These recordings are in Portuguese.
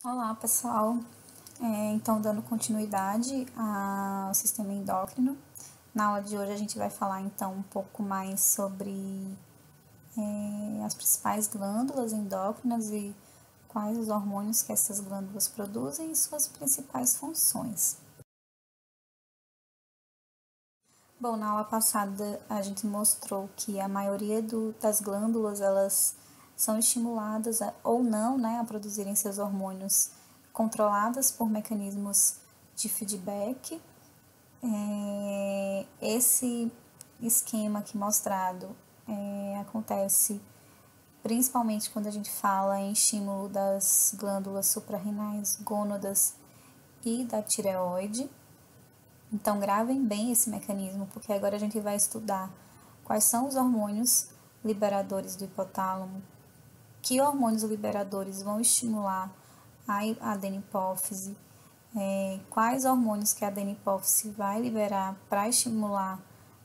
Olá, pessoal. Então, dando continuidade ao sistema endócrino, na aula de hoje a gente vai falar então um pouco mais sobre as principais glândulas endócrinas e quais os hormônios que essas glândulas produzem e suas principais funções. Bom, na aula passada a gente mostrou que a maioria das glândulas elas são estimuladas ou não, né, a produzirem seus hormônios controladas por mecanismos de feedback. Esse esquema aqui mostrado acontece principalmente quando a gente fala em estímulo das glândulas suprarrenais, gônadas e da tireoide. Então, gravem bem esse mecanismo, porque agora a gente vai estudar quais são os hormônios liberadores do hipotálamo, que hormônios liberadores vão estimular a adenipófise, quais hormônios que a adenipófise vai liberar para estimular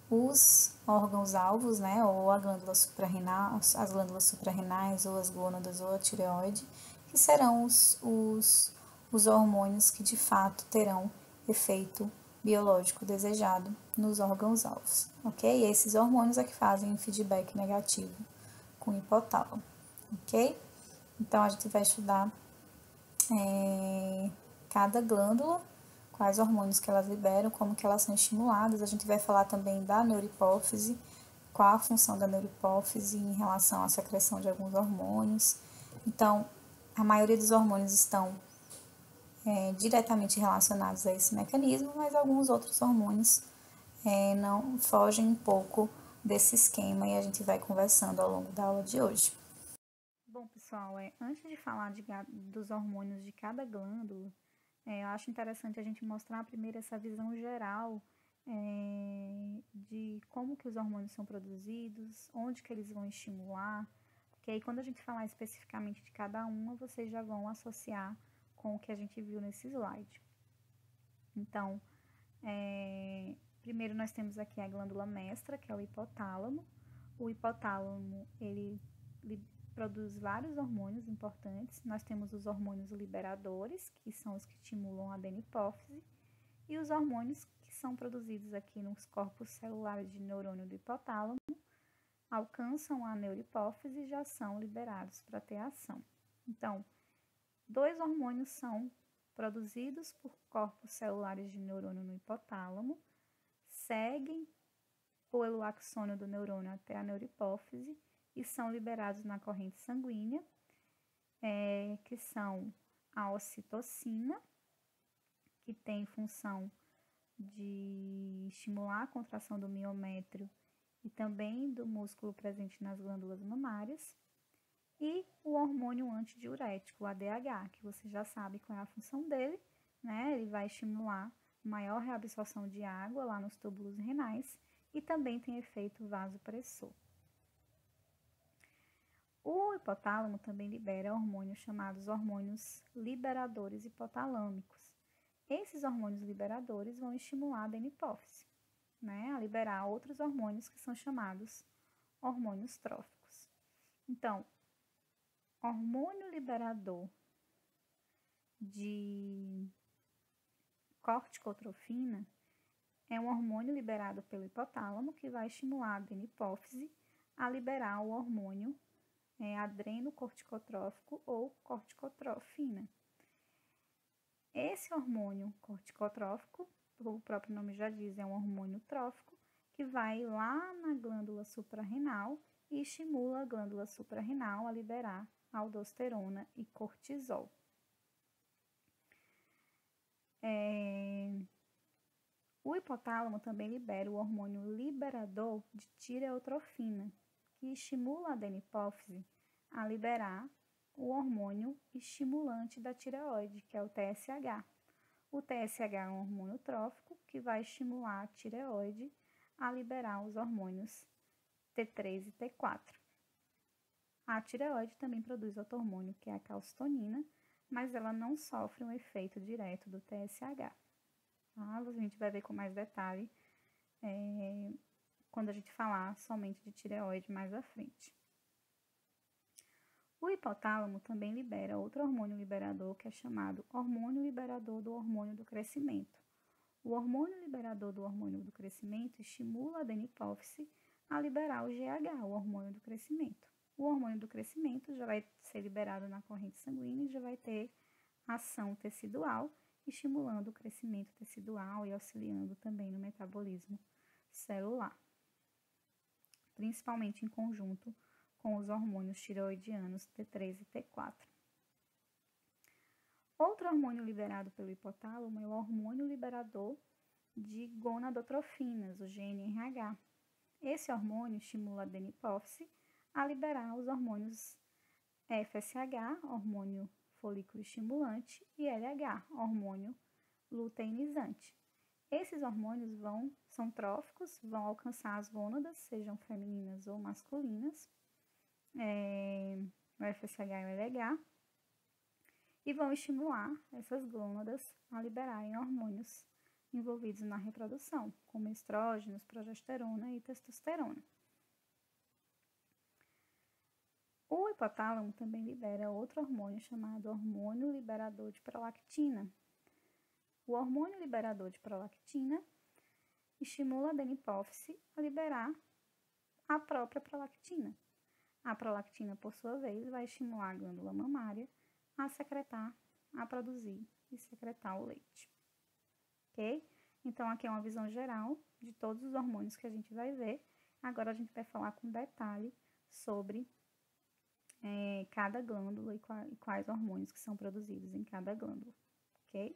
os órgãos-alvos, né, ou a glândula suprarrenal, as glândulas suprarrenais, ou as gônadas, ou a tireoide, que serão os hormônios que de fato terão efeito biológico desejado nos órgãos-alvos, ok? E esses hormônios é que fazem feedback negativo com o hipotálamo, ok? Então, a gente vai estudar cada glândula, quais hormônios que elas liberam, como que elas são estimuladas. A gente vai falar também da neurohipófise, qual a função da neurohipófise em relação à secreção de alguns hormônios. Então, a maioria dos hormônios estão diretamente relacionados a esse mecanismo, mas alguns outros hormônios não fogem um pouco desse esquema e a gente vai conversando ao longo da aula de hoje. Bom, pessoal, antes de falar dos hormônios de cada glândula, eu acho interessante a gente mostrar primeiro essa visão geral de como que os hormônios são produzidos, onde que eles vão estimular, porque aí quando a gente falar especificamente de cada uma, vocês já vão associar com o que a gente viu nesse slide. Então, primeiro nós temos aqui a glândula mestra, que é o hipotálamo. O hipotálamo, ele produz vários hormônios importantes. Nós temos os hormônios liberadores, que são os que estimulam a adenipófise, e os hormônios que são produzidos aqui nos corpos celulares de neurônio do hipotálamo, alcançam a neurohipófise e já são liberados para ter ação. Então, dois hormônios são produzidos por corpos celulares de neurônio no hipotálamo, seguem pelo axônio do neurônio até a neurohipófise e são liberados na corrente sanguínea, que são a ocitocina, que tem função de estimular a contração do miométrio e também do músculo presente nas glândulas mamárias, e o hormônio antidiurético, o ADH, que você já sabe qual é a função dele, né? Ele vai estimular maior reabsorção de água lá nos túbulos renais e também tem efeito vasopressor. O hipotálamo também libera hormônios chamados hormônios liberadores hipotalâmicos. Esses hormônios liberadores vão estimular a adenipófise, né, a liberar outros hormônios que são chamados hormônios tróficos. Então, hormônio liberador de corticotrofina é um hormônio liberado pelo hipotálamo que vai estimular a adenipófise a liberar o hormônio adrenocorticotrófico ou corticotrofina. Esse hormônio corticotrófico, o próprio nome já diz, é um hormônio trófico que vai lá na glândula suprarrenal e estimula a glândula suprarrenal a liberar aldosterona e cortisol. O hipotálamo também libera o hormônio liberador de tireotrofina, que estimula a adenipófise a liberar o hormônio estimulante da tireoide, que é o TSH. O TSH é um hormônio trófico que vai estimular a tireoide a liberar os hormônios T3 e T4. A tireoide também produz outro hormônio, que é a calcitonina, mas ela não sofre um efeito direto do TSH. Tá? A gente vai ver com mais detalhe quando a gente falar somente de tireoide mais à frente. O hipotálamo também libera outro hormônio liberador que é chamado hormônio liberador do hormônio do crescimento. O hormônio liberador do hormônio do crescimento estimula a adenipófise a liberar o GH, o hormônio do crescimento. O hormônio do crescimento já vai ser liberado na corrente sanguínea e já vai ter ação tecidual, estimulando o crescimento tecidual e auxiliando também no metabolismo celular, principalmente em conjunto com os hormônios tireoidianos T3 e T4. Outro hormônio liberado pelo hipotálamo é o hormônio liberador de gonadotrofinas, o GNRH. Esse hormônio estimula a adenipófise a liberar os hormônios FSH, hormônio folículo estimulante, e LH, hormônio luteinizante. Esses hormônios são tróficos, vão alcançar as gônadas, sejam femininas ou masculinas, o FSH e o LH, e vão estimular essas gônadas a liberarem hormônios envolvidos na reprodução, como estrógenos, progesterona e testosterona. O hipotálamo também libera outro hormônio chamado hormônio liberador de prolactina. O hormônio liberador de prolactina estimula a adenipófise a liberar a própria prolactina. A prolactina, por sua vez, vai estimular a glândula mamária a secretar, a produzir e secretar o leite. Ok? Então, aqui é uma visão geral de todos os hormônios que a gente vai ver. Agora, a gente vai falar com detalhe sobre cada glândula e quais hormônios que são produzidos em cada glândula. Ok?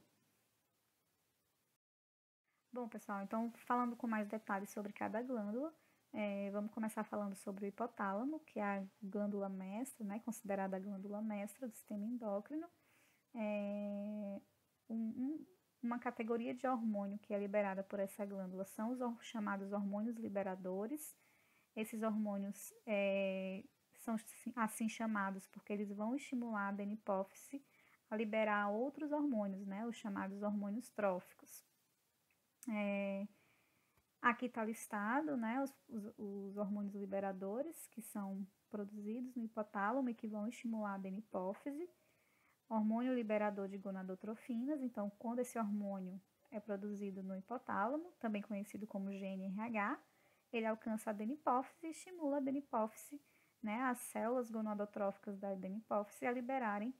Bom, pessoal, então, falando com mais detalhes sobre cada glândula, vamos começar falando sobre o hipotálamo, que é a glândula mestra, né, considerada a glândula mestra do sistema endócrino. Uma categoria de hormônio que é liberada por essa glândula são os chamados hormônios liberadores. Esses hormônios são assim chamados porque eles vão estimular a adenipófise a liberar outros hormônios, né, os chamados hormônios tróficos. Aqui está listado, né, os hormônios liberadores que são produzidos no hipotálamo e que vão estimular a adenipófise. Hormônio liberador de gonadotrofinas, então quando esse hormônio é produzido no hipotálamo, também conhecido como GNRH, ele alcança a adenipófise e estimula a adenipófise, né, as células gonadotróficas da adenipófise a liberarem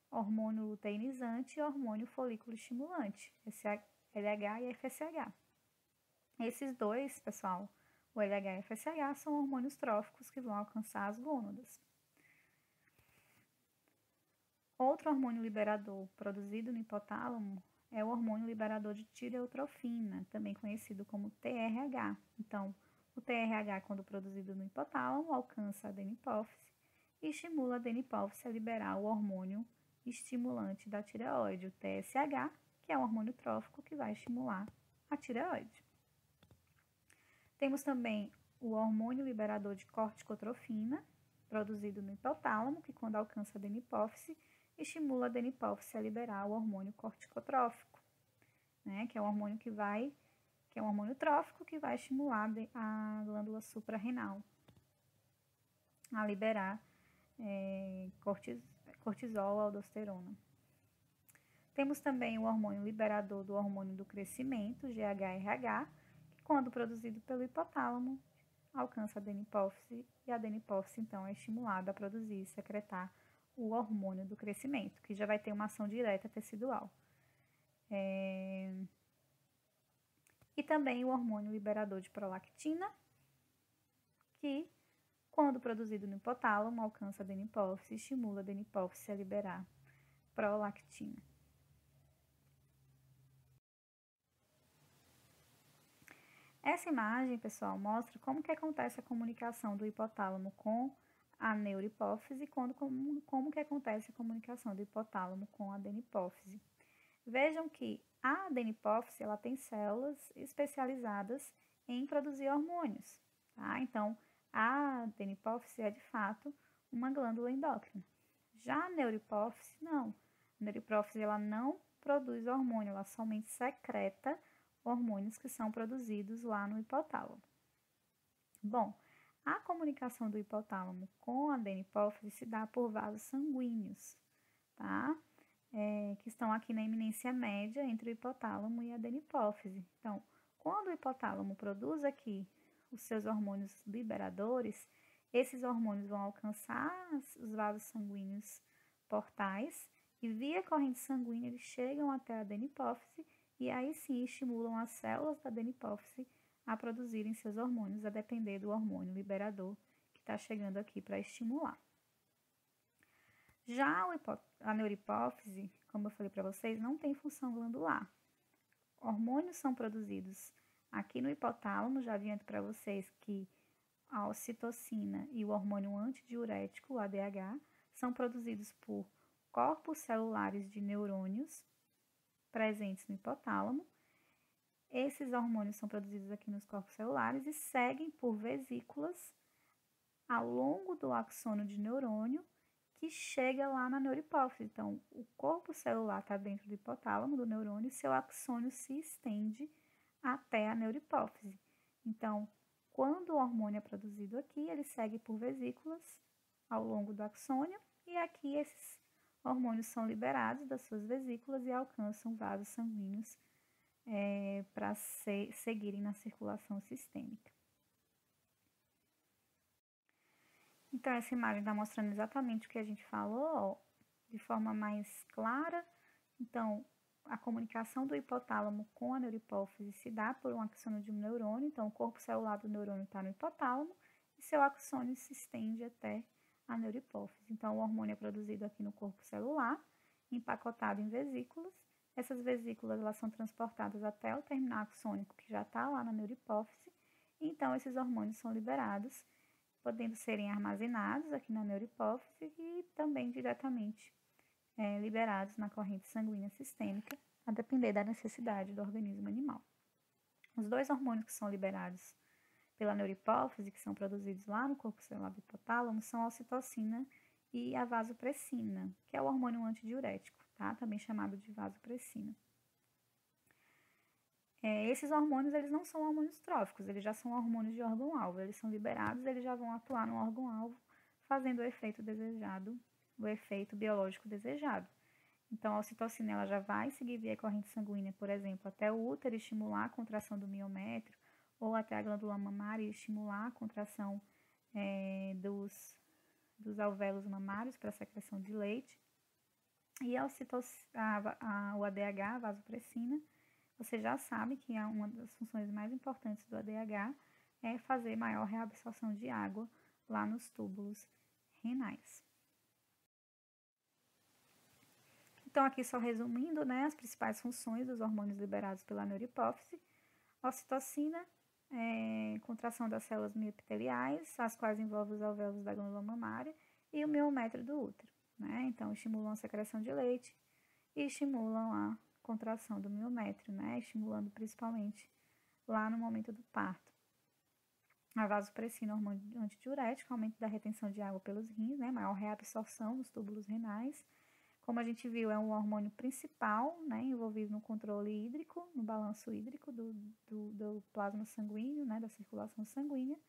hormônio luteinizante e hormônio folículo estimulante, LH e FSH. Esses dois, pessoal, o LH e FSH, são hormônios tróficos que vão alcançar as gônadas. Outro hormônio liberador produzido no hipotálamo é o hormônio liberador de tireotrofina, também conhecido como TRH. Então, o TRH, quando produzido no hipotálamo, alcança a adenipófise e estimula a adenipófise a liberar o hormônio estimulante da tireoide, o TSH, que é um hormônio trófico que vai estimular a tireoide. Temos também o hormônio liberador de corticotrofina, produzido no hipotálamo, que quando alcança a adenipófise, estimula a adenipófise a liberar o hormônio corticotrófico, né, que é um hormônio trófico que vai estimular a glândula suprarrenal a liberar cortisol, aldosterona. Temos também o hormônio liberador do hormônio do crescimento, GHRH, que quando produzido pelo hipotálamo, alcança a adenipófise e a adenipófise então é estimulada a produzir e secretar o hormônio do crescimento, que já vai ter uma ação direta tecidual. E também o hormônio liberador de prolactina, que, quando produzido no hipotálamo, alcança a adenipófise e estimula a adenipófise a liberar prolactina. Essa imagem, pessoal, mostra como que acontece a comunicação do hipotálamo com a neurohipófise e como que acontece a comunicação do hipotálamo com a adenipófise. Vejam que a adenipófise ela tem células especializadas em produzir hormônios, tá? Então, a adenipófise é de fato uma glândula endócrina. Já a neurohipófise, não. A neurohipófise ela não produz hormônio, ela somente secreta hormônios que são produzidos lá no hipotálamo. Bom, A comunicação do hipotálamo com a adenipófise se dá por vasos sanguíneos, tá? Que estão aqui na eminência média entre o hipotálamo e a adenipófise. Então, quando o hipotálamo produz aqui os seus hormônios liberadores, esses hormônios vão alcançar os vasos sanguíneos portais e via corrente sanguínea eles chegam até a adenipófise e aí sim estimulam as células da adenipófise a produzirem seus hormônios, a depender do hormônio liberador que está chegando aqui para estimular. Já a neurohipófise, como eu falei para vocês, não tem função glandular. Hormônios são produzidos aqui no hipotálamo, já adianto para vocês que a ocitocina e o hormônio antidiurético, o ADH, são produzidos por corpos celulares de neurônios presentes no hipotálamo. Esses hormônios são produzidos aqui nos corpos celulares e seguem por vesículas ao longo do axônio de neurônio que chega lá na neurohipófise. Então, o corpo celular está dentro do hipotálamo, do neurônio, e seu axônio se estende até a neurohipófise. Então, quando o hormônio é produzido aqui, ele segue por vesículas ao longo do axônio e aqui esses hormônios são liberados das suas vesículas e alcançam vasos sanguíneos para seguirem na circulação sistêmica. Então, essa imagem está mostrando exatamente o que a gente falou, ó, de forma mais clara. Então, a comunicação do hipotálamo com a neurohipófise se dá por um axônio de um neurônio. Então, o corpo celular do neurônio está no hipotálamo e seu axônio se estende até a neurohipófise. Então, o hormônio é produzido aqui no corpo celular, empacotado em vesículas. Essas vesículas elas são transportadas até o terminal axônico, que já está lá na neurohipófise. Então, esses hormônios são liberados, podendo serem armazenados aqui na neurohipófise e também diretamente liberados na corrente sanguínea sistêmica, a depender da necessidade do organismo animal. Os dois hormônios que são liberados pela neurohipófise, que são produzidos lá no corpo celular do hipotálamo, são a ocitocina e a vasopressina, que é o hormônio antidiurético, tá? Também chamado de vasopressina. Esses hormônios, eles não são hormônios tróficos, eles já são hormônios de órgão-alvo. Eles são liberados, eles já vão atuar no órgão-alvo, fazendo o efeito desejado, o efeito biológico desejado. Então, a ocitocina ela já vai seguir via corrente sanguínea, por exemplo, até o útero, estimular a contração do miométrio, ou até a glândula mamária e estimular a contração dos alvéolos mamários para a secreção de leite. E o ADH, a vasopressina, você já sabe que uma das funções mais importantes do ADH é fazer maior reabsorção de água lá nos túbulos renais. Então, aqui só resumindo, né, as principais funções dos hormônios liberados pela neurohipófise. Ocitocina, contração das células mioepiteliais, as quais envolvem os alvéolos da glândula mamária, e o miométrio do útero, né? Então, estimulam a secreção de leite e estimulam a contração do miométrio, né? Estimulando principalmente lá no momento do parto. A vasopressina, hormônio antidiurético, aumento da retenção de água pelos rins, né? Maior reabsorção nos túbulos renais. Como a gente viu, é um hormônio principal, né? Envolvido no controle hídrico, no balanço hídrico do plasma sanguíneo, né? Da circulação sanguínea.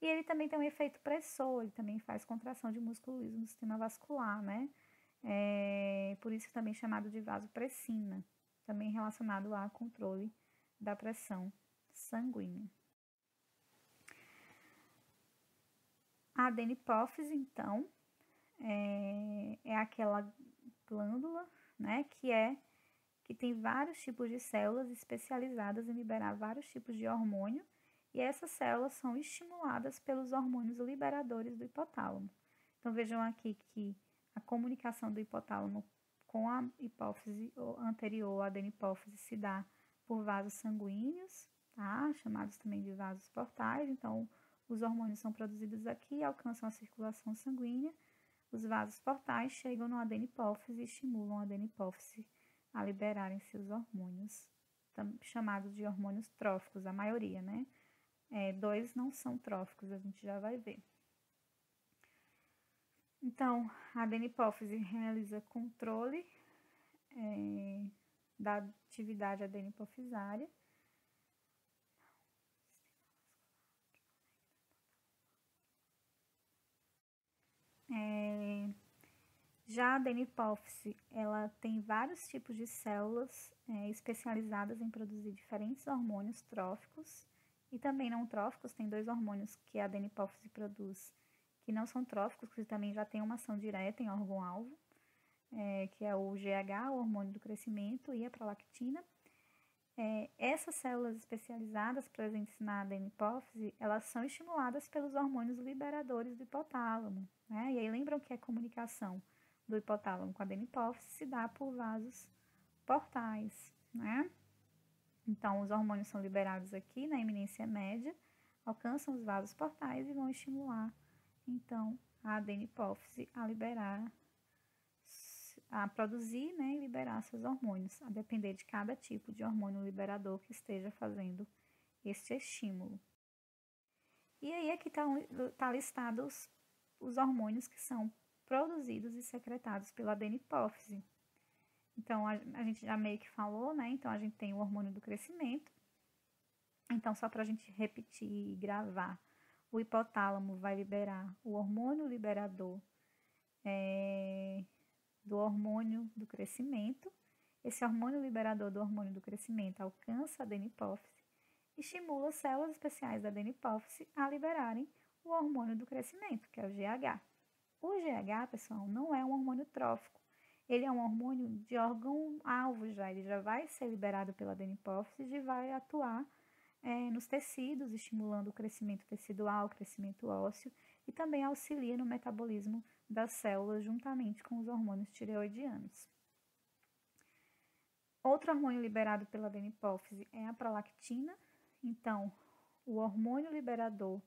E ele também tem um efeito pressor, ele também faz contração de músculos no sistema vascular, né? Por isso também chamado de vasopressina, também relacionado ao controle da pressão sanguínea. A adenipófise, então, é aquela glândula, né, que tem vários tipos de células especializadas em liberar vários tipos de hormônio, e essas células são estimuladas pelos hormônios liberadores do hipotálamo. Então, vejam aqui que a comunicação do hipotálamo com a hipófise anterior à adenipófise se dá por vasos sanguíneos, tá? Chamados também de vasos portais. Então, os hormônios são produzidos aqui, alcançam a circulação sanguínea. Os vasos portais chegam na adenipófise e estimulam a adenipófise a liberarem seus hormônios, chamados de hormônios tróficos, a maioria, né? Dois não são tróficos, a gente já vai ver. Então, a adenipófise realiza controle da atividade adenipofisária. Já a adenipófise, ela tem vários tipos de células especializadas em produzir diferentes hormônios tróficos e também não tróficos. Tem 2 hormônios que a adenipófise produz que não são tróficos, que também já tem uma ação direta em órgão-alvo, que é o GH, o hormônio do crescimento, e a prolactina. Essas células especializadas presentes na adenipófise, elas são estimuladas pelos hormônios liberadores do hipotálamo, né? E aí lembram que a comunicação do hipotálamo com a adenipófise se dá por vasos portais, né? Então, os hormônios são liberados aqui na eminência média, alcançam os vasos portais e vão estimular, então, a adenipófise a liberar, a produzir, né, e liberar seus hormônios, a depender de cada tipo de hormônio liberador que esteja fazendo este estímulo. E aí aqui tá listado os hormônios que são produzidos e secretados pela adenipófise. Então, a gente já meio que falou, né? Então, a gente tem o hormônio do crescimento. Então, só para a gente repetir e gravar, o hipotálamo vai liberar o hormônio liberador do hormônio do crescimento. Esse hormônio liberador do hormônio do crescimento alcança a adenipófise e estimula células especiais da adenipófise a liberarem o hormônio do crescimento, que é o GH. O GH, pessoal, não é um hormônio trófico. Ele é um hormônio de órgão-alvo já. Ele já vai ser liberado pela adenipófise e vai atuar nos tecidos, estimulando o crescimento tecidual, o crescimento ósseo, e também auxilia no metabolismo das células juntamente com os hormônios tireoidianos. Outro hormônio liberado pela adenipófise é a prolactina. Então, o hormônio liberador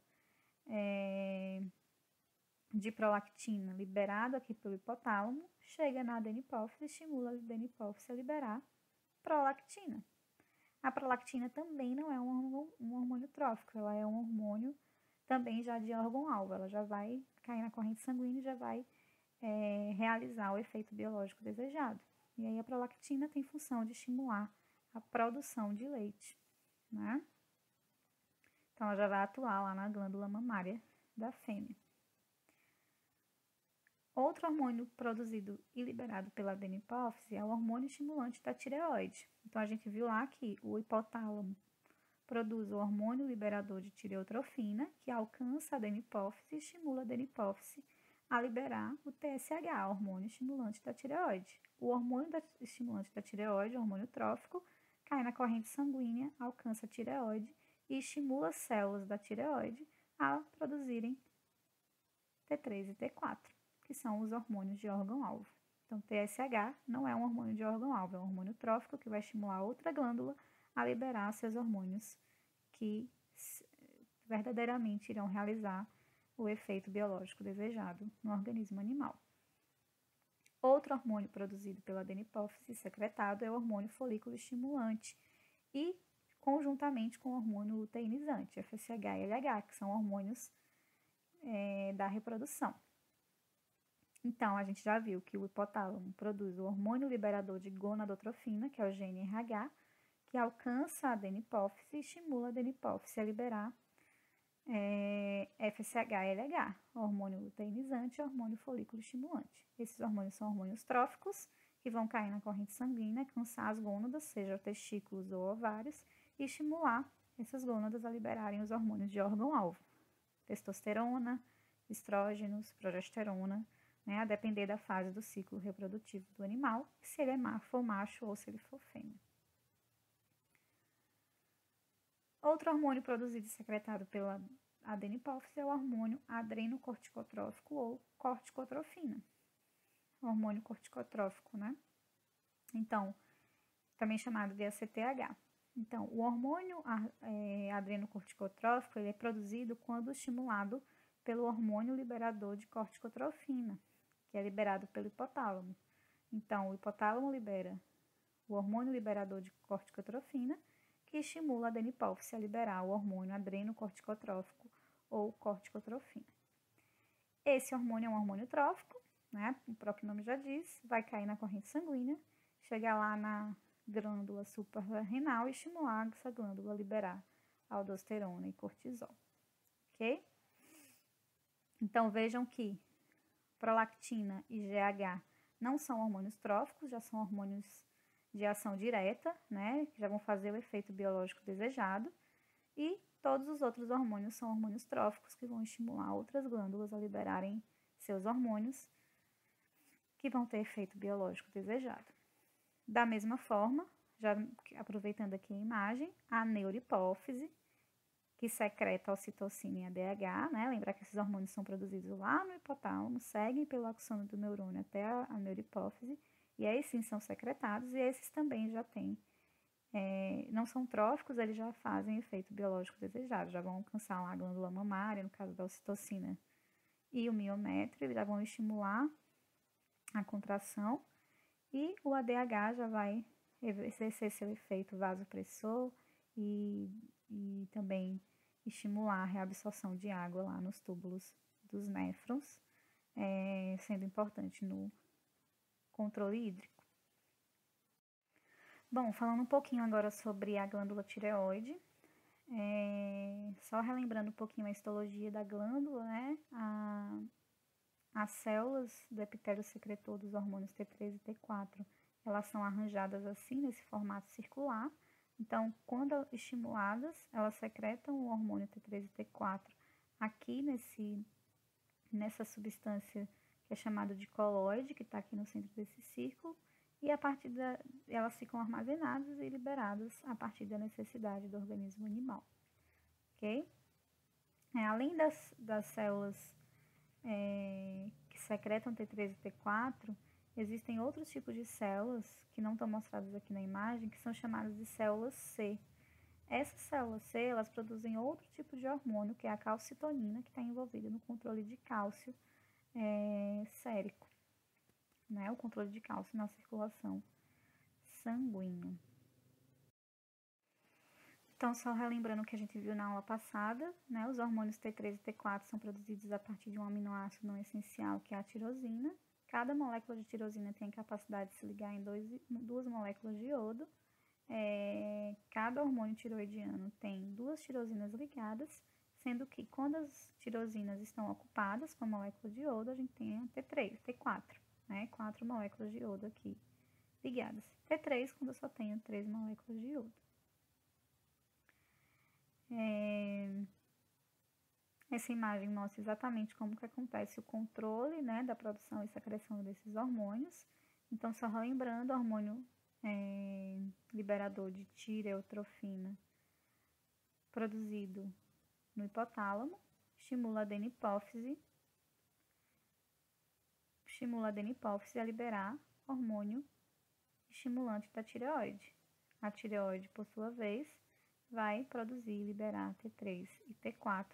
de prolactina liberado aqui pelo hipotálamo chega na adenipófise e estimula a adenipófise a liberar prolactina. A prolactina também não é um hormônio trófico, ela é um hormônio também já de órgão-alvo, ela já vai cair na corrente sanguínea e já vai realizar o efeito biológico desejado. E aí a prolactina tem função de estimular a produção de leite, né? Então, ela já vai atuar lá na glândula mamária da fêmea. Outro hormônio produzido e liberado pela adenipófise é o hormônio estimulante da tireoide. Então, a gente viu lá que o hipotálamo produz o hormônio liberador de tireotrofina, que alcança a adenipófise e estimula a adenipófise a liberar o TSH, hormônio estimulante da tireoide. O hormônio estimulante da tireoide, hormônio trófico, cai na corrente sanguínea, alcança a tireoide e estimula as células da tireoide a produzirem T3 e T4, que são os hormônios de órgão-alvo. Então, TSH não é um hormônio de órgão-alvo, é um hormônio trófico que vai estimular outra glândula a liberar seus hormônios que verdadeiramente irão realizar o efeito biológico desejado no organismo animal. Outro hormônio produzido pela adenipófise secretado é o hormônio folículo estimulante e conjuntamente com o hormônio luteinizante, FSH e LH, que são hormônios da reprodução. Então, a gente já viu que o hipotálamo produz o hormônio liberador de gonadotrofina, que é o GnRH, que alcança a adenipófise e estimula a adenipófise a liberar FSH e LH, hormônio luteinizante e hormônio folículo estimulante. Esses hormônios são hormônios tróficos, que vão cair na corrente sanguínea, cansar as gônadas, seja testículos ou ovários, e estimular essas gônadas a liberarem os hormônios de órgão-alvo. Testosterona, estrógenos, progesterona, né, a depender da fase do ciclo reprodutivo do animal, se ele for macho ou se ele for fêmea. Outro hormônio produzido e secretado pela adenipófise é o hormônio adrenocorticotrófico ou corticotrofina. Hormônio corticotrófico, né? Então, também chamado de ACTH. Então, o hormônio adrenocorticotrófico ele é produzido quando estimulado pelo hormônio liberador de corticotrofina, que é liberado pelo hipotálamo. Então, o hipotálamo libera o hormônio liberador de corticotrofina, que estimula a adenipófise a liberar o hormônio adrenocorticotrófico ou corticotrofina. Esse hormônio é um hormônio trófico, né? O próprio nome já diz, vai cair na corrente sanguínea, chegar lá na glândula suprarrenal e estimular essa glândula a liberar aldosterona e cortisol, ok? Então, vejam que prolactina e GH não são hormônios tróficos, já são hormônios de ação direta, né, que já vão fazer o efeito biológico desejado, e todos os outros hormônios são hormônios tróficos que vão estimular outras glândulas a liberarem seus hormônios que vão ter efeito biológico desejado. Da mesma forma, já aproveitando aqui a imagem, a neurohipófise, que secreta a ocitocina e a DH, né? Lembrar que esses hormônios são produzidos lá no hipotálamo, seguem pelo axônio do neurônio até a neurohipófise, e aí sim são secretados, e esses também já têm, não são tróficos, eles já fazem efeito biológico desejado, já vão alcançar lá a glândula mamária, no caso da ocitocina e o miométrio, já vão estimular a contração, e o ADH já vai exercer seu efeito vasopressor e também estimular a reabsorção de água lá nos túbulos dos néfrons, sendo importante no controle hídrico. Bom, falando um pouquinho agora sobre a glândula tireoide, só relembrando um pouquinho a histologia da glândula, né? As células do epitélio secretor dos hormônios T3 e T4, elas são arranjadas assim, nesse formato circular. Então, quando estimuladas, elas secretam o hormônio T3 e T4 aqui nessa substância que é chamada de coloide, que está aqui no centro desse círculo, e a partir elas ficam armazenadas e liberadas a partir da necessidade do organismo animal. Ok? Além das células que secretam T3 e T4, existem outros tipos de células que não estão mostradas aqui na imagem, que são chamadas de células C. Essas células C, elas produzem outro tipo de hormônio, que é a calcitonina, que está envolvida no controle de cálcio sérico, né? O controle de cálcio na circulação sanguínea. Então, só relembrando o que a gente viu na aula passada, né? Os hormônios T3 e T4 são produzidos a partir de um aminoácido não essencial, que é a tirosina. Cada molécula de tirosina tem a capacidade de se ligar em duas moléculas de iodo. Cada hormônio tiroidiano tem duas tirosinas ligadas, sendo que quando as tirosinas estão ocupadas com a molécula de iodo, a gente tem a T3, T4, né? 4 moléculas de iodo aqui ligadas. T3 quando eu só tenho 3 moléculas de iodo. Essa imagem mostra exatamente como que acontece o controle, né, da produção e secreção desses hormônios. Então, só relembrando, o hormônio liberador de tireotrofina produzido no hipotálamo estimula a adenipófise a liberar hormônio estimulante da tireoide. A tireoide, por sua vez, vai produzir e liberar T3 e T4,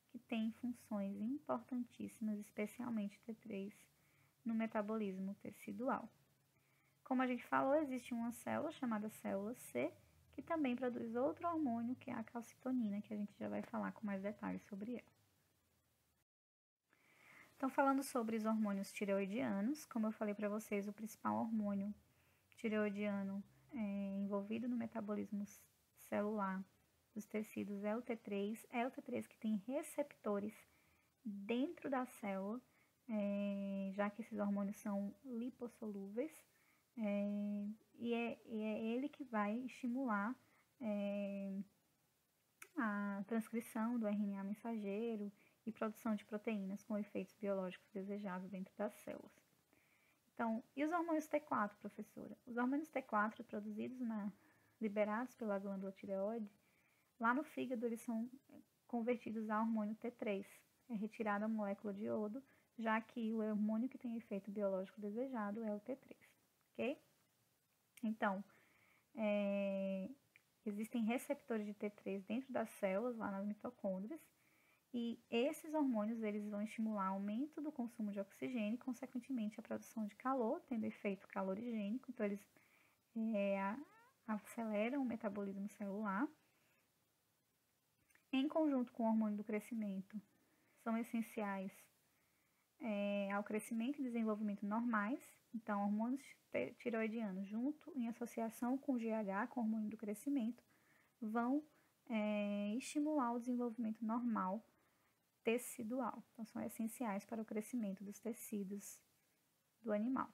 que têm funções importantíssimas, especialmente T3, no metabolismo tecidual. Como a gente falou, existe uma célula chamada célula C, que também produz outro hormônio, que é a calcitonina, que a gente já vai falar com mais detalhes sobre ela. Então, falando sobre os hormônios tireoidianos, como eu falei para vocês, o principal hormônio tireoidiano envolvido no metabolismo celular dos tecidos é o T3 que tem receptores dentro da célula, já que esses hormônios são lipossolúveis, e é ele que vai estimular a transcrição do RNA mensageiro e produção de proteínas com efeitos biológicos desejados dentro das células. Então, e os hormônios T4, professora? Os hormônios T4 produzidos liberados pela glândula tireoide, lá no fígado eles são convertidos a hormônio T3. É retirada a molécula de iodo, já que o hormônio que tem efeito biológico desejado é o T3, ok? Então, existem receptores de T3 dentro das células, lá nas mitocôndrias, e esses hormônios eles vão estimular o aumento do consumo de oxigênio e, consequentemente, a produção de calor, tendo efeito calorigênico. Então, eles aceleram o metabolismo celular. Em conjunto com o hormônio do crescimento, são essenciais ao crescimento e desenvolvimento normais. Então, hormônios tireoidianos, junto em associação com o GH, com o hormônio do crescimento, vão estimular o desenvolvimento normal tecidual. Então, são essenciais para o crescimento dos tecidos do animal.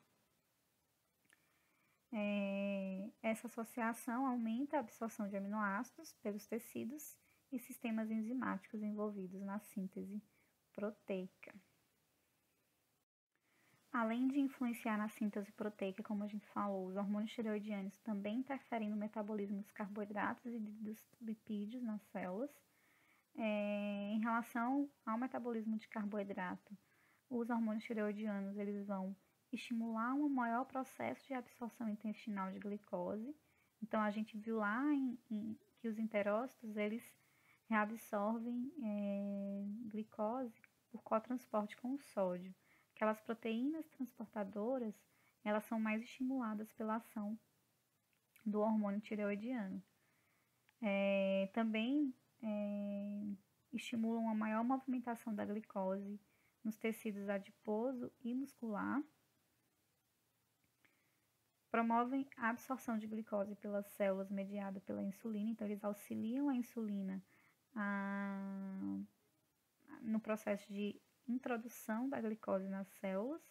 Essa associação aumenta a absorção de aminoácidos pelos tecidos e sistemas enzimáticos envolvidos na síntese proteica. Além de influenciar na síntese proteica, como a gente falou, os hormônios tireoidianos também interferem no metabolismo dos carboidratos e dos lipídios nas células. Em relação ao metabolismo de carboidrato, os hormônios tireoidianos eles vão estimular um maior processo de absorção intestinal de glicose. Então, a gente viu lá que os enterócitos eles reabsorvem glicose por cotransporte com o sódio. Aquelas proteínas transportadoras, elas são mais estimuladas pela ação do hormônio tireoidiano. Também estimulam a maior movimentação da glicose nos tecidos adiposo e muscular. Promovem a absorção de glicose pelas células mediada pela insulina, então eles auxiliam a insulina no processo de introdução da glicose nas células.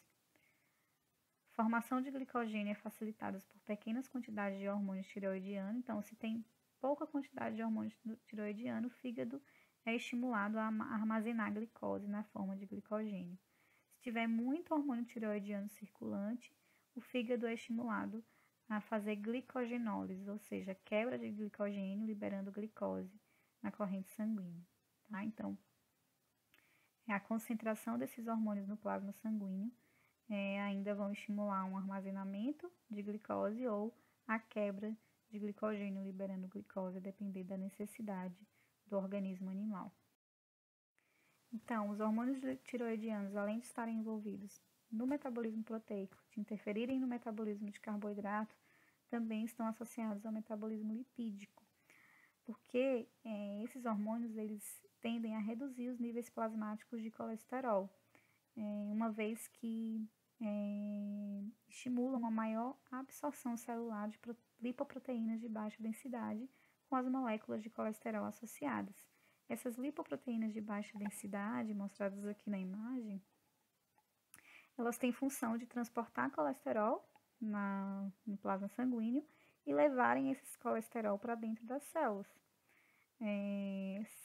Formação de glicogênio é facilitada por pequenas quantidades de hormônios tireoidiano. Então, se tem pouca quantidade de hormônio tireoidiano, o fígado é estimulado a armazenar glicose na forma de glicogênio. Se tiver muito hormônio tireoidiano circulante, o fígado é estimulado a fazer glicogenólise, ou seja, quebra de glicogênio, liberando glicose na corrente sanguínea. Tá? Então, a concentração desses hormônios no plasma sanguíneo ainda vão estimular um armazenamento de glicose ou a quebra de glicogênio, liberando glicose, a depender da necessidade do organismo animal. Então, os hormônios tireoidianos, além de estarem envolvidos no metabolismo proteico, de interferirem no metabolismo de carboidrato, também estão associados ao metabolismo lipídico, porque esses hormônios eles tendem a reduzir os níveis plasmáticos de colesterol, uma vez que estimulam uma maior absorção celular de lipoproteínas de baixa densidade com as moléculas de colesterol associadas. Essas lipoproteínas de baixa densidade, mostradas aqui na imagem, elas têm função de transportar colesterol no plasma sanguíneo e levarem esse colesterol para dentro das células.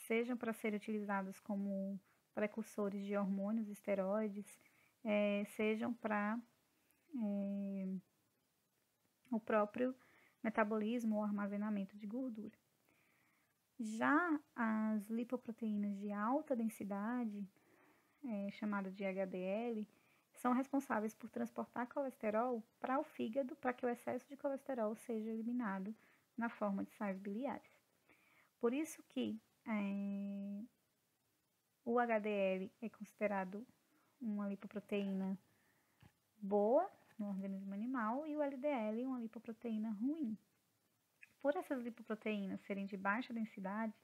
Sejam para serem utilizados como precursores de hormônios, esteroides, sejam para o próprio metabolismo ou armazenamento de gordura. Já as lipoproteínas de alta densidade, chamadas de HDL, são responsáveis por transportar colesterol para o fígado para que o excesso de colesterol seja eliminado na forma de sais biliares. Por isso que o HDL é considerado uma lipoproteína boa no organismo animal e o LDL uma lipoproteína ruim. Por essas lipoproteínas serem de baixa densidade,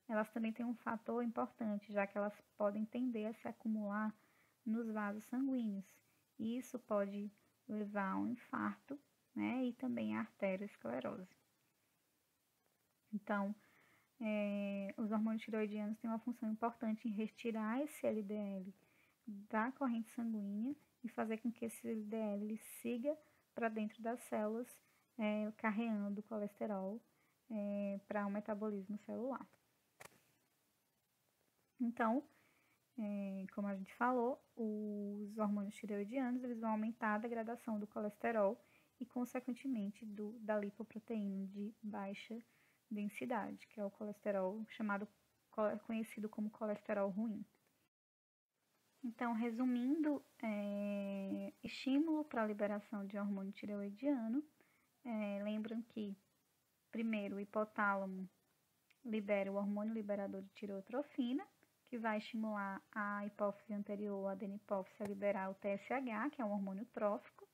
elas também têm um fator importante, já que elas podem tender a se acumular nos vasos sanguíneos. E isso pode levar a um infarto, né, e também a arteriosclerose. Então, os hormônios tireoidianos têm uma função importante em retirar esse LDL da corrente sanguínea e fazer com que esse LDL ele siga para dentro das células, carreando o colesterol para o metabolismo celular. Então, como a gente falou, os hormônios tireoidianos eles vão aumentar a degradação do colesterol e, consequentemente, da lipoproteína de baixa densidade, que é o colesterol conhecido como colesterol ruim. Então, resumindo, estímulo para a liberação de hormônio tireoidiano. Lembram que, primeiro, o hipotálamo libera o hormônio liberador de tireotrofina, que vai estimular a hipófise anterior, a adenipófise, a liberar o TSH, que é um hormônio trófico,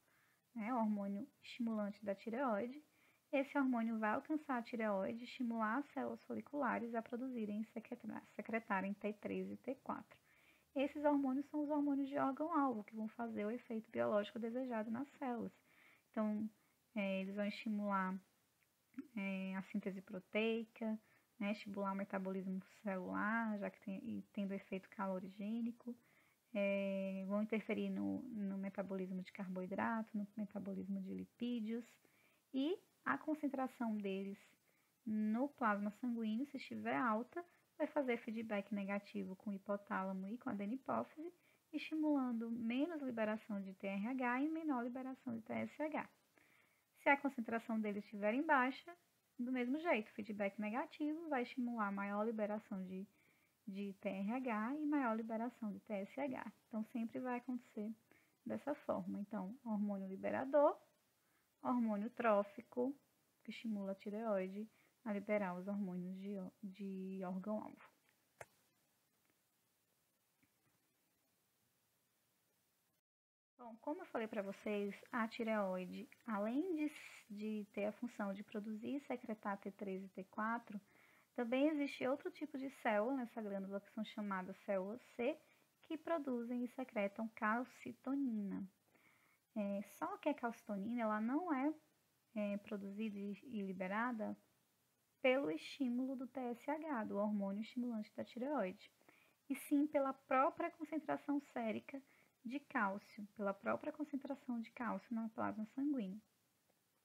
né, o hormônio estimulante da tireoide. Esse hormônio vai alcançar a tireoide e estimular as células foliculares a produzirem e secretarem T3 e T4. Esses hormônios são os hormônios de órgão-alvo, que vão fazer o efeito biológico desejado nas células. Então, eles vão estimular a síntese proteica, né, estimular o metabolismo celular, já que tendo efeito calorigênico, vão interferir no metabolismo de carboidrato, no metabolismo de lipídios, e a concentração deles no plasma sanguíneo, se estiver alta, vai fazer feedback negativo com o hipotálamo e com a adenipófise, estimulando menos liberação de TRH e menor liberação de TSH. Se a concentração deles estiver em baixa, do mesmo jeito, feedback negativo vai estimular maior liberação de TRH e maior liberação de TSH. Então, sempre vai acontecer dessa forma. Então, hormônio liberador, hormônio trófico, que estimula a tireoide a liberar os hormônios de órgão-alvo. Bom, como eu falei para vocês, a tireoide, além de ter a função de produzir e secretar T3 e T4, também existe outro tipo de célula nessa glândula que são chamadas células C, que produzem e secretam calcitonina. Só que a calcitonina ela não é produzida e liberada pelo estímulo do TSH, do hormônio estimulante da tireoide, e sim pela própria concentração sérica de cálcio, pela própria concentração de cálcio na plasma sanguíneo.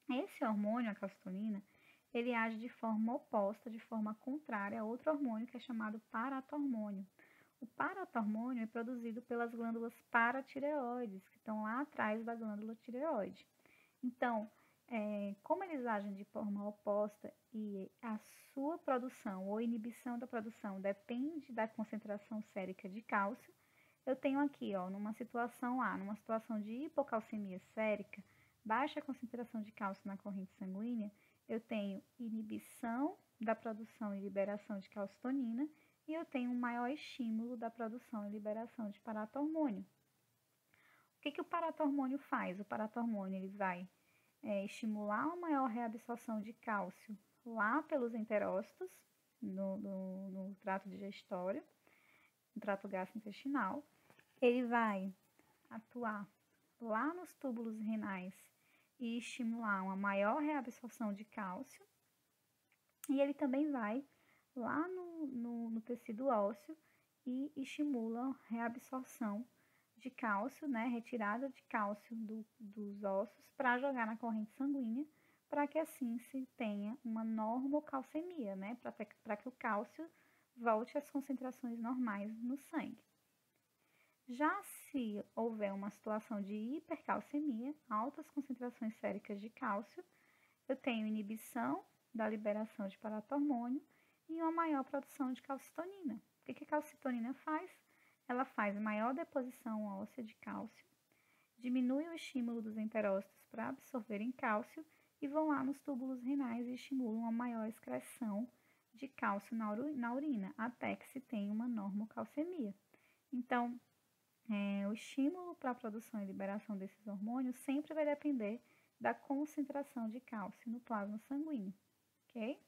Esse hormônio, a calcitonina, ele age de forma oposta, de forma contrária a outro hormônio que é chamado paratormônio. O paratormônio é produzido pelas glândulas paratireoides, que estão lá atrás da glândula tireoide. Então, como eles agem de forma oposta e a sua produção ou inibição da produção depende da concentração sérica de cálcio, eu tenho aqui, numa situação A, numa situação de hipocalcemia sérica, baixa concentração de cálcio na corrente sanguínea, eu tenho inibição da produção e liberação de calcitonina e eu tenho um maior estímulo da produção e liberação de paratormônio. O que o paratormônio faz? O paratormônio ele vai estimular uma maior reabsorção de cálcio lá pelos enterócitos, no trato digestório, no trato gastrointestinal. Ele vai atuar lá nos túbulos renais e estimular uma maior reabsorção de cálcio. E ele também vai lá no tecido ósseo e estimula a reabsorção de cálcio, né, retirada de cálcio dos ossos para jogar na corrente sanguínea, para que assim se tenha uma normocalcemia, né, para que o cálcio volte às concentrações normais no sangue. Já se houver uma situação de hipercalcemia, altas concentrações séricas de cálcio, eu tenho inibição da liberação de paratormônio e uma maior produção de calcitonina. O que a calcitonina faz? Ela faz maior deposição óssea de cálcio, diminui o estímulo dos enterócitos para absorverem cálcio e vão lá nos túbulos renais e estimulam a maior excreção de cálcio na urina, até que se tenha uma normocalcemia. Então, o estímulo para a produção e liberação desses hormônios sempre vai depender da concentração de cálcio no plasma sanguíneo, ok?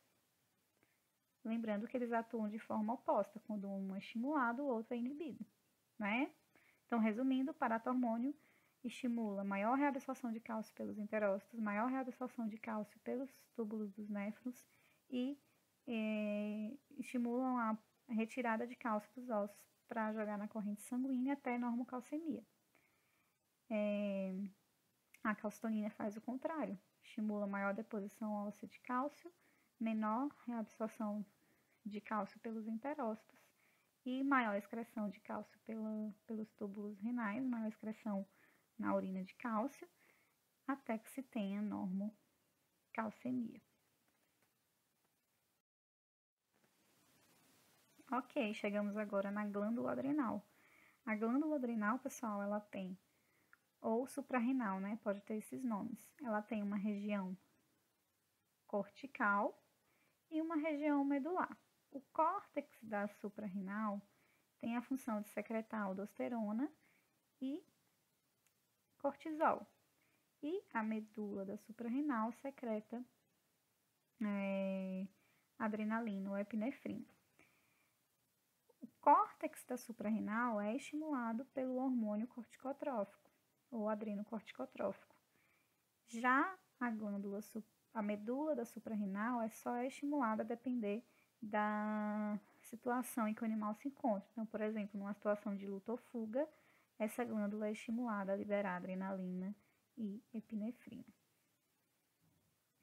Lembrando que eles atuam de forma oposta, quando um é estimulado, o outro é inibido, né? Então, resumindo, o paratormônio estimula maior reabsorção de cálcio pelos enterócitos, maior reabsorção de cálcio pelos túbulos dos néfrons e estimulam a retirada de cálcio dos ossos para jogar na corrente sanguínea até normocalcemia. A calcitonina faz o contrário, estimula maior deposição óssea de cálcio, menor reabsorção de cálcio pelos enterócitos e maior excreção de cálcio pelos túbulos renais, maior excreção na urina de cálcio, até que se tenha normocalcemia. Ok, chegamos agora na glândula adrenal. A glândula adrenal, pessoal, ela tem, ou suprarrenal, né? Pode ter esses nomes. Ela tem uma região cortical e uma região medular. O córtex da suprarrenal tem a função de secretar aldosterona e cortisol. E a medula da suprarrenal secreta adrenalina ou epinefrina. O córtex da suprarrenal é estimulado pelo hormônio corticotrófico ou adrenocorticotrófico. Já a medula da suprarrenal é só estimulada a depender da situação em que o animal se encontra. Então, por exemplo, numa situação de luta ou fuga, essa glândula é estimulada a liberar adrenalina e epinefrina.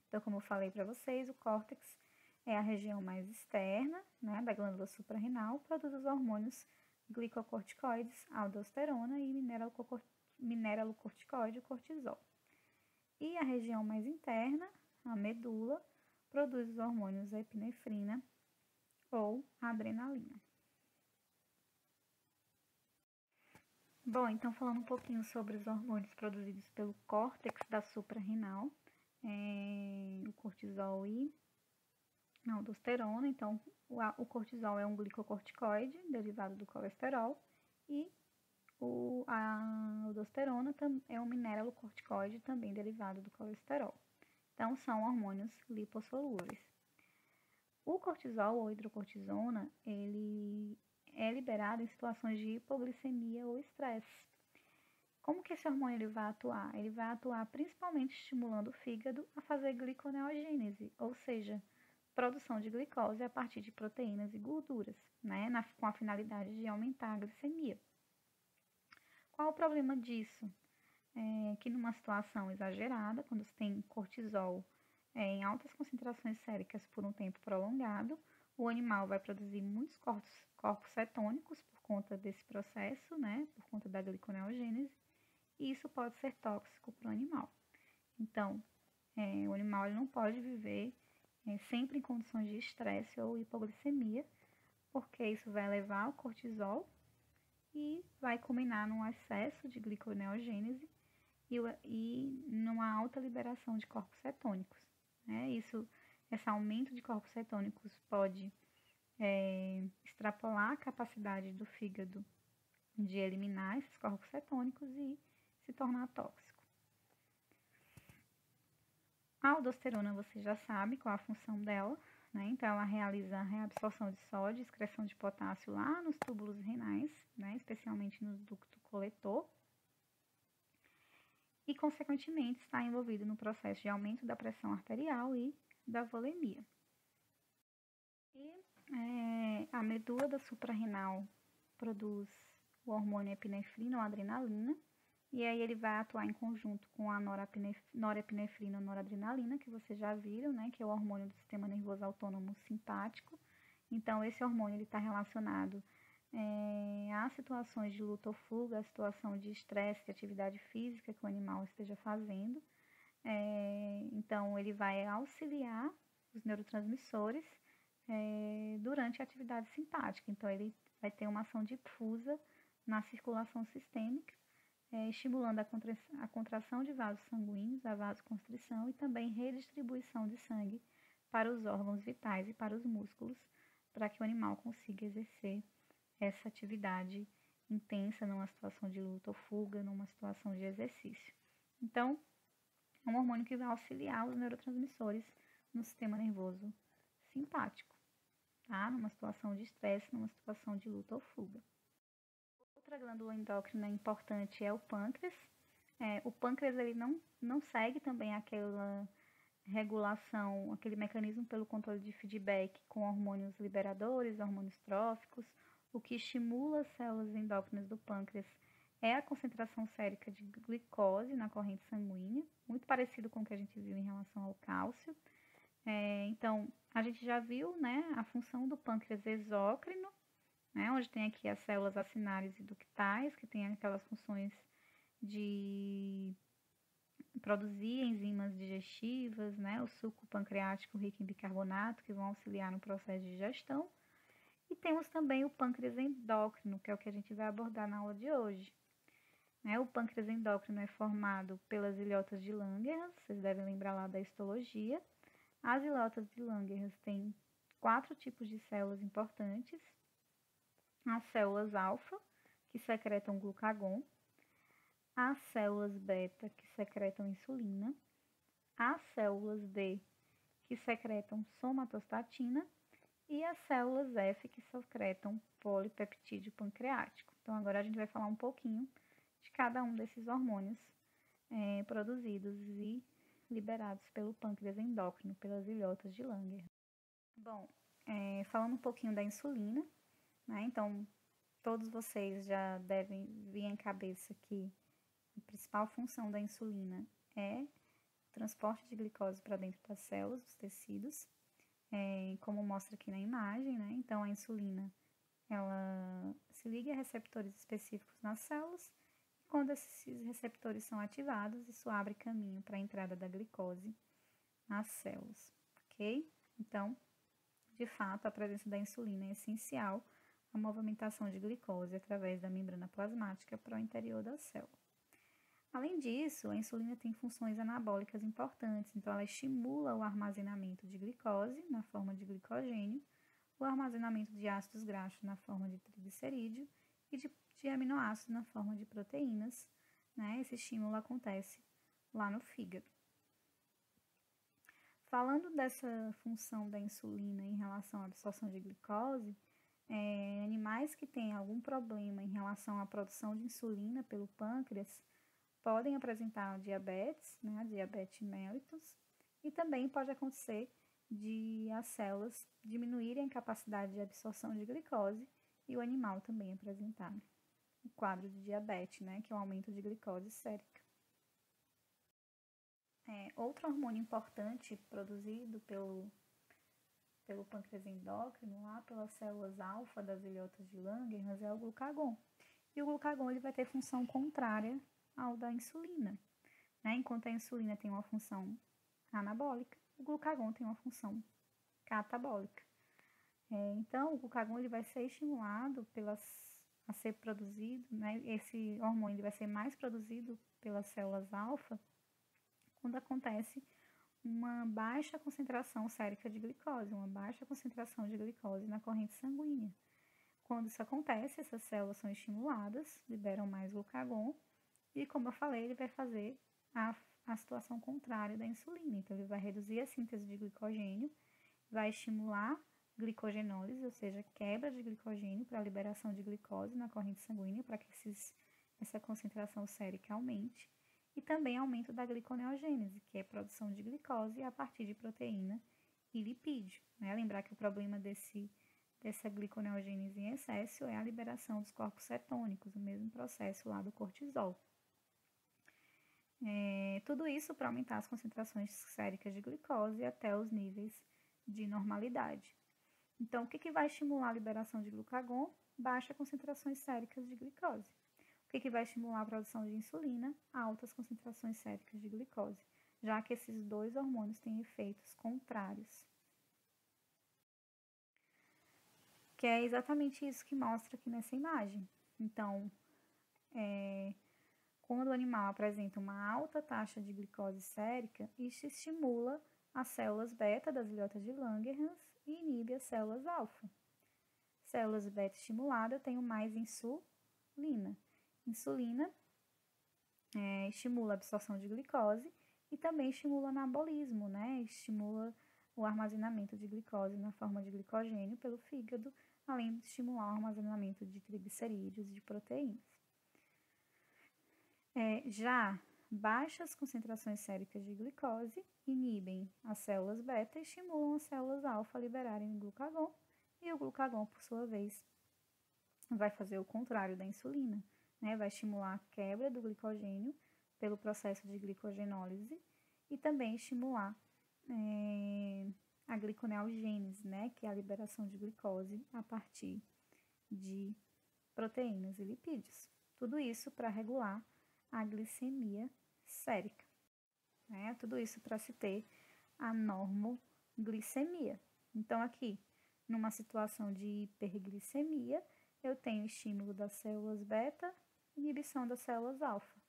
Então, como eu falei para vocês, o córtex é a região mais externa, né, da glândula suprarrenal, produz os hormônios glicocorticoides, aldosterona e mineralocorticoide, cortisol. E a região mais interna, a medula, produz os hormônios epinefrina ou adrenalina. Bom, então falando um pouquinho sobre os hormônios produzidos pelo córtex da suprarrenal, o cortisol e a aldosterona. Então, o cortisol é um glicocorticoide derivado do colesterol e a aldosterona é um mineralocorticoide também derivado do colesterol. Então, são hormônios lipossolúveis. O cortisol ou hidrocortisona, ele é liberado em situações de hipoglicemia ou estresse. Como que esse hormônio ele vai atuar? Ele vai atuar principalmente estimulando o fígado a fazer gliconeogênese, ou seja, produção de glicose a partir de proteínas e gorduras, né, com a finalidade de aumentar a glicemia. Qual o problema disso? Que numa situação exagerada, quando você tem cortisol em altas concentrações séricas por um tempo prolongado, o animal vai produzir muitos corpos cetônicos por conta desse processo, né, por conta da gliconeogênese, e isso pode ser tóxico para o animal. Então, o animal ele não pode viver sempre em condições de estresse ou hipoglicemia, porque isso vai elevar o cortisol e vai culminar num excesso de gliconeogênese e numa alta liberação de corpos cetônicos. Né? Esse aumento de corpos cetônicos pode extrapolar a capacidade do fígado de eliminar esses corpos cetônicos e se tornar tóxico. A aldosterona você já sabe qual a função dela, né? Então ela realiza a reabsorção de sódio e excreção de potássio lá nos túbulos renais, né? Especialmente no ducto coletor. E, consequentemente, está envolvido no processo de aumento da pressão arterial e da volemia. E a medula da suprarrenal produz o hormônio epinefrina ou adrenalina, e aí ele vai atuar em conjunto com a norepinefrina ou noradrenalina, que vocês já viram, né, que é o hormônio do sistema nervoso autônomo simpático. Então, esse hormônio está relacionado a situações de luta ou fuga, a situação de estresse, de atividade física que o animal esteja fazendo. Então, ele vai auxiliar os neurotransmissores durante a atividade simpática. Então, ele vai ter uma ação difusa na circulação sistêmica, estimulando a contração de vasos sanguíneos, a vasoconstrição e também redistribuição de sangue para os órgãos vitais e para os músculos, para que o animal consiga exercer essa atividade intensa numa situação de luta ou fuga, numa situação de exercício. Então, é um hormônio que vai auxiliar os neurotransmissores no sistema nervoso simpático, tá? Numa situação de estresse, numa situação de luta ou fuga. Outra glândula endócrina importante é o pâncreas. O pâncreas ele não segue também aquela regulação, aquele mecanismo pelo controle de feedback com hormônios liberadores, hormônios tróficos. O que estimula as células endócrinas do pâncreas é a concentração sérica de glicose na corrente sanguínea, muito parecido com o que a gente viu em relação ao cálcio. Então, a gente já viu, né, a função do pâncreas exócrino, né, onde tem aqui as células acinárias e ductais, que tem aquelas funções de produzir enzimas digestivas, né, o suco pancreático rico em bicarbonato, que vão auxiliar no processo de digestão. E temos também o pâncreas endócrino, que é o que a gente vai abordar na aula de hoje. O pâncreas endócrino é formado pelas ilhotas de Langerhans, vocês devem lembrar lá da histologia. As ilhotas de Langerhans têm 4 tipos de células importantes. As células alfa, que secretam glucagon, as células beta, que secretam insulina, as células D, que secretam somatostatina, e as células F, que secretam polipeptídeo pancreático. Então, agora a gente vai falar um pouquinho de cada um desses hormônios produzidos e liberados pelo pâncreas endócrino, pelas ilhotas de Langerhans. Bom, falando um pouquinho da insulina, né? Então, todos vocês já devem vir em cabeça que a principal função da insulina é o transporte de glicose para dentro das células, dos tecidos, como mostra aqui na imagem, né? Então, a insulina, ela se liga a receptores específicos nas células, e quando esses receptores são ativados, isso abre caminho para a entrada da glicose nas células, ok? Então, de fato, a presença da insulina é essencial à movimentação de glicose através da membrana plasmática para o interior da célula. Além disso, a insulina tem funções anabólicas importantes, então ela estimula o armazenamento de glicose na forma de glicogênio, o armazenamento de ácidos graxos na forma de triglicerídeo e de aminoácidos na forma de proteínas, né? Esse estímulo acontece lá no fígado. Falando dessa função da insulina em relação à absorção de glicose, animais que têm algum problema em relação à produção de insulina pelo pâncreas podem apresentar diabetes, né, a diabetes mellitus, e também pode acontecer de as células diminuírem a capacidade de absorção de glicose e o animal também apresentar o quadro de diabetes, né, que é o aumento de glicose sérica. Outro hormônio importante produzido pelo pâncreas endócrino, lá pelas células alfa das ilhotas de Langerhans, é o glucagon. E o glucagon ele vai ter função contrária ao da insulina, né? Enquanto a insulina tem uma função anabólica, o glucagon tem uma função catabólica. Então, o glucagon ele vai ser estimulado a ser produzido, né? Esse hormônio ele vai ser mais produzido pelas células alfa quando acontece uma baixa concentração sérica de glicose, uma baixa concentração de glicose na corrente sanguínea. Quando isso acontece, essas células são estimuladas, liberam mais glucagon, e como eu falei, ele vai fazer a situação contrária da insulina. Então, ele vai reduzir a síntese de glicogênio, vai estimular glicogenólise, ou seja, quebra de glicogênio para a liberação de glicose na corrente sanguínea, para que essa concentração sérica aumente, e também aumento da gliconeogênese, que é a produção de glicose a partir de proteína e lipídio, né? Lembrar que o problema dessa gliconeogênese em excesso é a liberação dos corpos cetônicos, o mesmo processo lá do cortisol. Tudo isso para aumentar as concentrações séricas de glicose até os níveis de normalidade. Então, o que vai estimular a liberação de glucagon? Baixa concentrações séricas de glicose. O que vai estimular a produção de insulina? Altas concentrações séricas de glicose, já que esses dois hormônios têm efeitos contrários. Que é exatamente isso que mostra aqui nessa imagem. Então, quando o animal apresenta uma alta taxa de glicose sérica, isso estimula as células beta das ilhotas de Langerhans e inibe as células alfa. Células beta estimuladas têm mais insulina. Insulina estimula a absorção de glicose e também estimula o anabolismo, né? Estimula o armazenamento de glicose na forma de glicogênio pelo fígado, além de estimular o armazenamento de triglicerídeos e de proteínas. Já baixas concentrações séricas de glicose inibem as células beta e estimulam as células alfa a liberarem o glucagon, e o glucagon, por sua vez, vai fazer o contrário da insulina, né? Vai estimular a quebra do glicogênio pelo processo de glicogenólise e também estimular a gliconeogênese, né? Que é a liberação de glicose a partir de proteínas e lipídios. Tudo isso para regular a glicemia sérica, né? Tudo isso para se ter a normoglicemia. Então, aqui, numa situação de hiperglicemia, eu tenho estímulo das células beta, inibição das células alfa.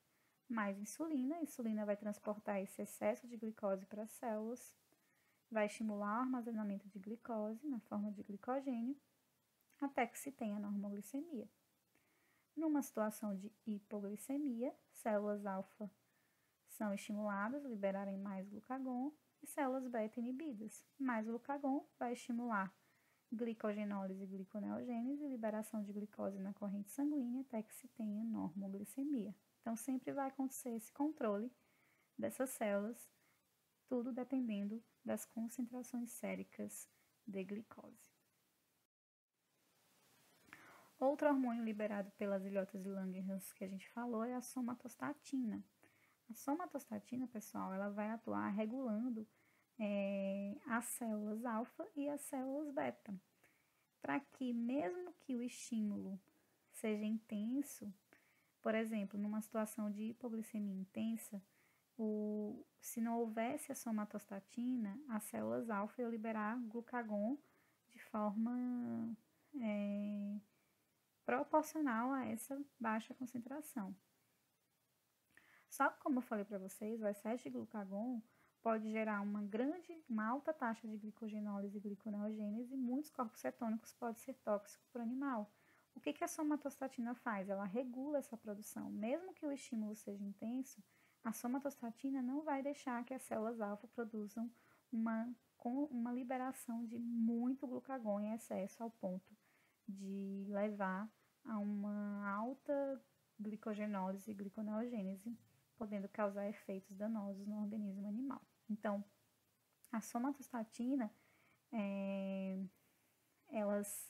Mais insulina, a insulina vai transportar esse excesso de glicose para as células, vai estimular o armazenamento de glicose na forma de glicogênio, até que se tenha normoglicemia. Numa situação de hipoglicemia, células alfa são estimuladas a liberarem mais glucagon e células beta inibidas. Mais glucagon vai estimular glicogenólise e gliconeogênese e liberação de glicose na corrente sanguínea até que se tenha normoglicemia. Então, sempre vai acontecer esse controle dessas células, tudo dependendo das concentrações séricas de glicose. Outro hormônio liberado pelas ilhotas de Langerhans que a gente falou é a somatostatina. A somatostatina, pessoal, ela vai atuar regulando as células alfa e as células beta, para que mesmo que o estímulo seja intenso, por exemplo, numa situação de hipoglicemia intensa, se não houvesse a somatostatina, as células alfa iam liberar glucagon de forma proporcional a essa baixa concentração. Só que, como eu falei para vocês, o excesso de glucagon pode gerar uma alta taxa de glicogenólise e gliconeogênese, e muitos corpos cetônicos podem ser tóxicos para o animal. O que a somatostatina faz? Ela regula essa produção. Mesmo que o estímulo seja intenso, a somatostatina não vai deixar que as células alfa produzam uma liberação de muito glucagon em excesso, ao ponto de levar a uma alta glicogenólise e gliconeogênese, podendo causar efeitos danosos no organismo animal. Então, a somatostatina, elas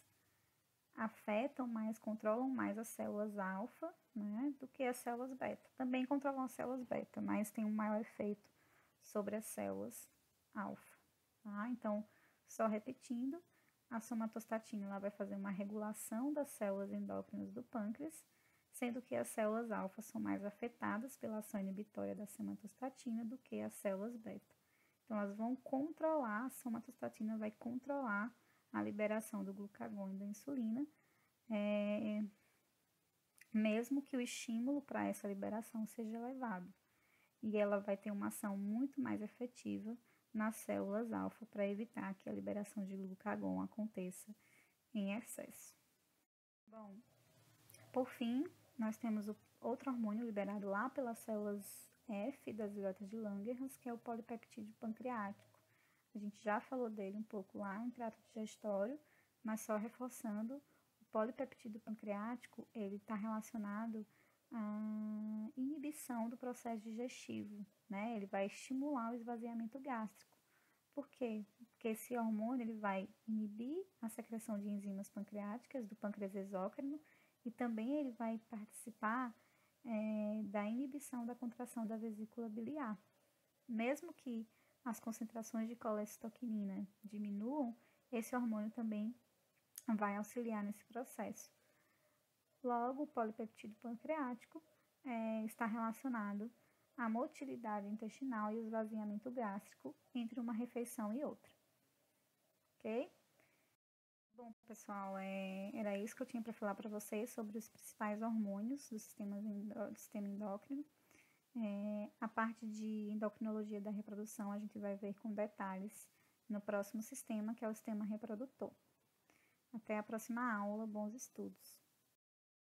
afetam mais, controlam mais as células alfa, né, do que as células beta. Também controlam as células beta, mas tem um maior efeito sobre as células alfa. Tá? Então, só repetindo, a somatostatina ela vai fazer uma regulação das células endócrinas do pâncreas, sendo que as células alfa são mais afetadas pela ação inibitória da somatostatina do que as células beta. Então, elas vão controlar, a somatostatina vai controlar a liberação do glucagon e da insulina, mesmo que o estímulo para essa liberação seja elevado. E ela vai ter uma ação muito mais efetiva nas células alfa para evitar que a liberação de glucagon aconteça em excesso. Bom, por fim, nós temos outro hormônio liberado lá pelas células F das ilhotas de Langerhans, que é o polipeptídeo pancreático. A gente já falou dele um pouco lá em trato digestório, mas só reforçando, o polipeptídeo pancreático, ele está relacionado à inibição do processo digestivo, né? Ele vai estimular o esvaziamento gástrico. Por quê? Porque esse hormônio ele vai inibir a secreção de enzimas pancreáticas do pâncreas exócrino e também ele vai participar da inibição da contração da vesícula biliar. Mesmo que as concentrações de colecistoquinina diminuam, esse hormônio também vai auxiliar nesse processo. Logo, o polipeptídeo pancreático está relacionado à motilidade intestinal e o esvaziamento gástrico entre uma refeição e outra. Ok? Bom, pessoal, era isso que eu tinha para falar para vocês sobre os principais hormônios do sistema endócrino. A parte de endocrinologia da reprodução a gente vai ver com detalhes no próximo sistema, que é o sistema reprodutor. Até a próxima aula, bons estudos!